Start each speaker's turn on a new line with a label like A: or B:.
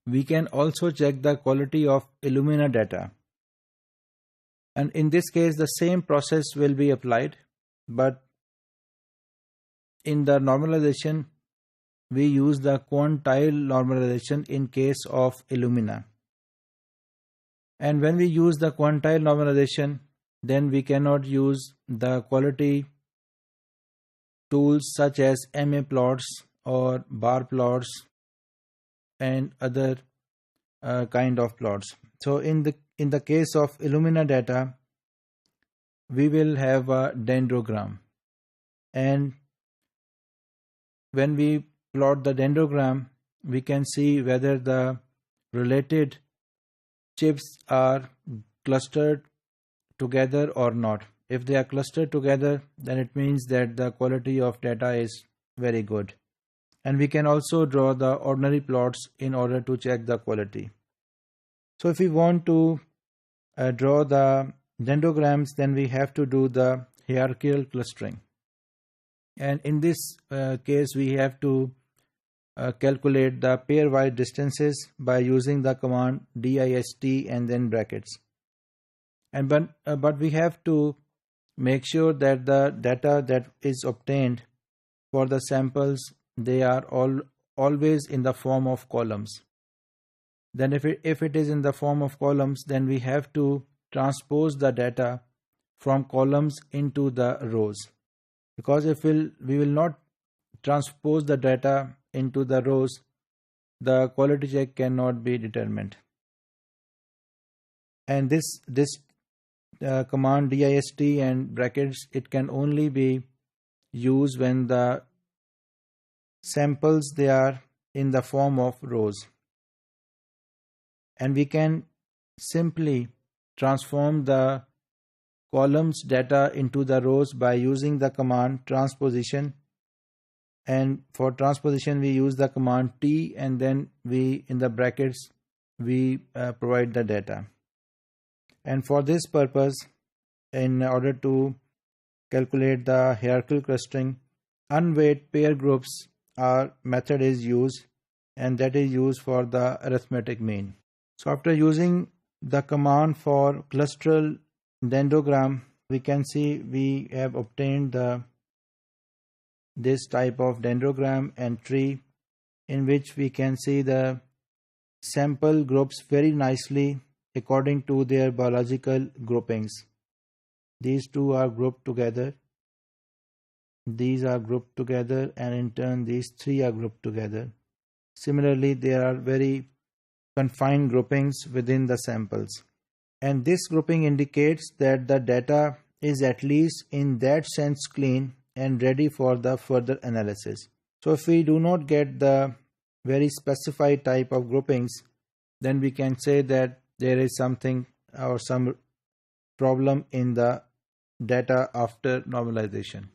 A: we can also check the quality of Illumina data. And in this case, the same process will be applied, but in the normalization, we use the quantile normalization in case of Illumina. And when we use the quantile normalization, then we cannot use the quality tools such as MA plots or bar plots and other kind of plots. So in the case of Illumina data, we will have a dendrogram, and when we plot the dendrogram, we can see whether the related chips are clustered together or not. If they are clustered together, then it means that the quality of data is very good. And we can also draw the ordinary plots in order to check the quality. So if we want to draw the dendrograms, then we have to do the hierarchical clustering. And in this case, we have to calculate the pairwise distances by using the command dist and then brackets. And but we have to make sure that the data that is obtained for the samples, they are always in the form of columns. Then if it is in the form of columns, then we have to transpose the data from columns into the rows. Because if we will not transpose the data into the rows, the quality check cannot be determined. And this command dist and brackets, it can only be used when the samples, they are in the form of rows. And we can simply transform the columns data into the rows by using the command transposition. And for transposition, we use the command T, and then we, in the brackets, we provide the data. And for this purpose, in order to calculate the hierarchical clustering, unweighted pair groups method is used, and that is used for the arithmetic mean. So after using the command for clusteral dendrogram, we can see we have obtained this type of dendrogram and tree, in which we can see the sample groups very nicely according to their biological groupings. These two are grouped together, these are grouped together, and in turn these three are grouped together. Similarly, there are very confined groupings within the samples, and this grouping indicates that the data is at least in that sense clean and ready for the further analysis. So if we do not get the very specified type of groupings, then we can say that there is something or some problem in the data after normalization.